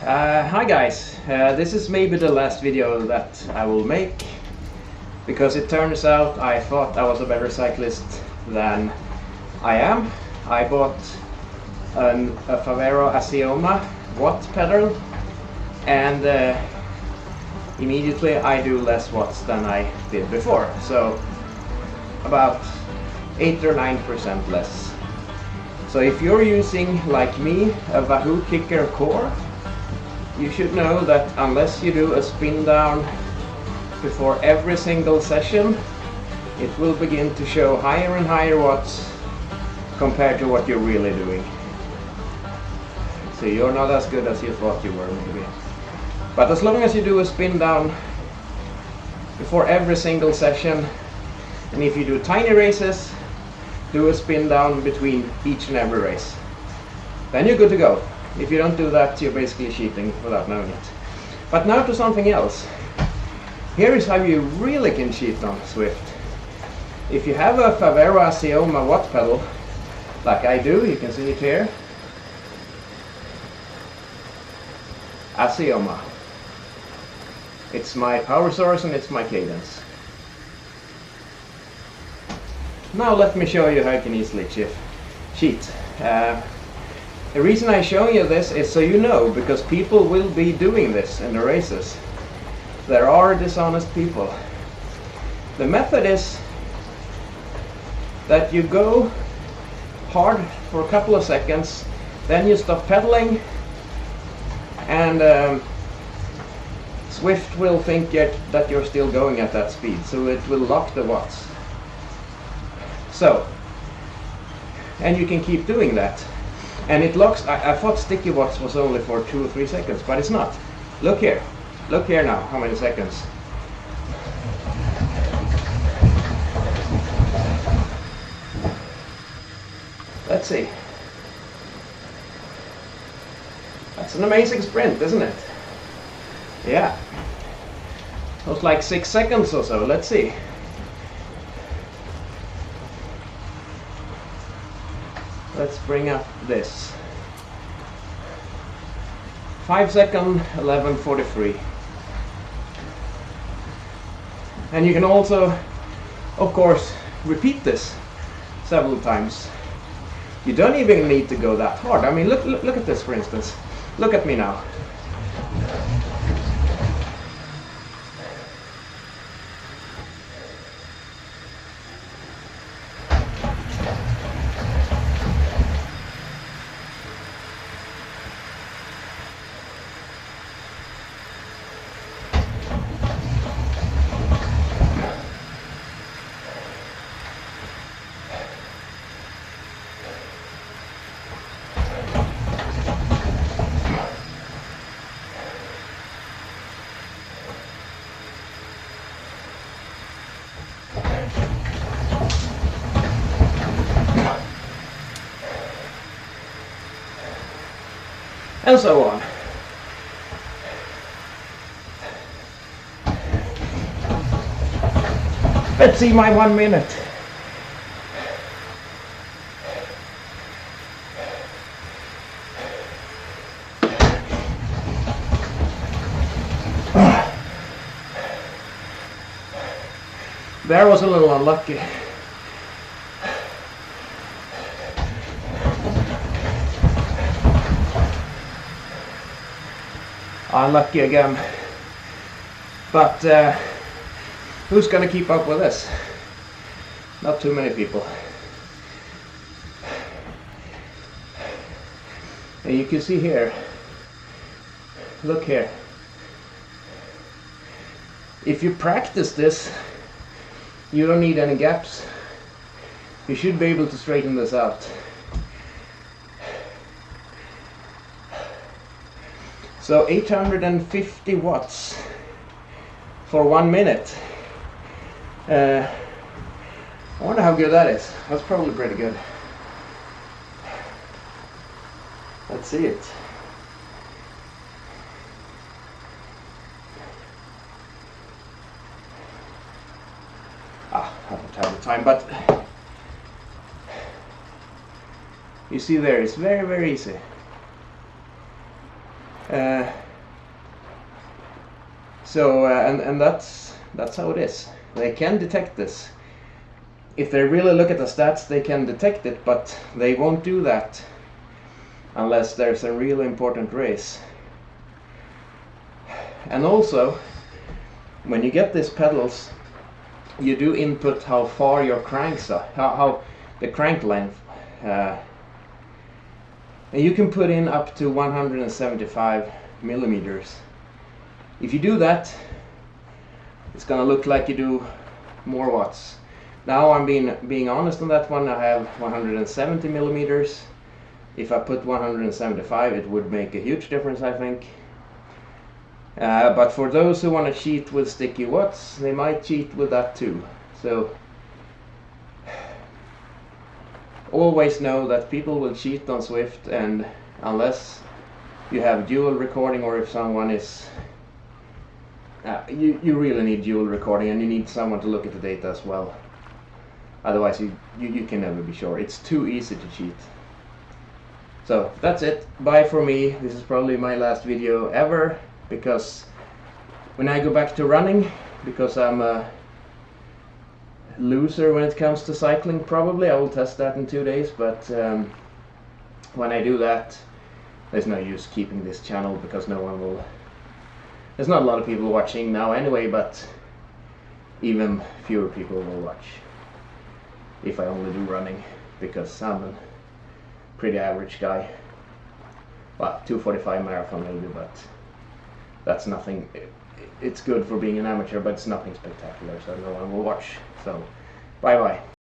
Hi guys, this is maybe the last video that I will make, because it turns out I thought I was a better cyclist than I am. I bought a Favero Asioma watt pedal, and immediately I do less watts than I did before, so about 8 or 9% less. So if you're using, like me, a Wahoo Kicker core, you should know that unless you do a spin down before every single session, it will begin to show higher and higher watts compared to what you're really doing. So you're not as good as you thought you were, maybe. But as long as you do a spin down before every single session, and if you do tiny races, do a spin down between each and every race, then you're good to go. If you don't do that, you're basically cheating without knowing it. But now to something else. Here is how you really can cheat on Zwift. If you have a Favero Asioma watt pedal, like I do, you can see it here. Asioma. It's my power source and it's my cadence. Now let me show you how you can easily cheat. The reason I'm showing you this is so you know, because people will be doing this in the races. There are dishonest people. The method is that you go hard for a couple of seconds, then you stop pedaling, and Zwift will think that you're still going at that speed, so it will lock the watts. So, and you can keep doing that. And it locks. I thought sticky watts was only for 2 or 3 seconds, but it's not. Look here. Look here now, how many seconds. Let's see. That's an amazing sprint, isn't it? Yeah. It was like 6 seconds or so. Let's see. Let's bring up this. 5 second, 11:43. And you can also, of course, repeat this several times. You don't even need to go that hard. I mean, look at this, for instance. Look at me now. And so on. Let's see my 1 minute. There was a little unlucky. Unlucky again, but who's gonna keep up with this? Not too many people. And you can see here, look here, if you practice this, you don't need any gaps. You should be able to straighten this out. So 850 watts for 1 minute. I wonder how good that is. That's probably pretty good. Let's see it. I don't have the time, but you see there, it's very, very easy. And that's how it is. They can detect this. If they really look at the stats, they can detect it, but they won't do that unless there's a really important race. And also, when you get these pedals, you do input how far your cranks are, how the crank length. And you can put in up to 175 millimeters. If you do that, it's gonna look like you do more watts. Now I'm being honest on that one. I have 170 millimeters. If I put 175, it would make a huge difference, I think. But for those who want to cheat with sticky watts, they might cheat with that too. So always know that people will cheat on Zwift, and unless you have dual recording, or if someone is you really need dual recording, and you need someone to look at the data as well. Otherwise you can never be sure. It's too easy to cheat. So that's it. Bye for me. This is probably my last video ever, because when I go back to running, because I'm a loser when it comes to cycling, probably I will test that in 2 days, but when I do that, there's no use keeping this channel, because no one will. There's not a lot of people watching now anyway, but even fewer people will watch if I only do running, because I'm a pretty average guy. Well, 2:45 marathon maybe, but that's nothing. It's good for being an amateur, but it's nothing spectacular, so no one will watch. So bye bye.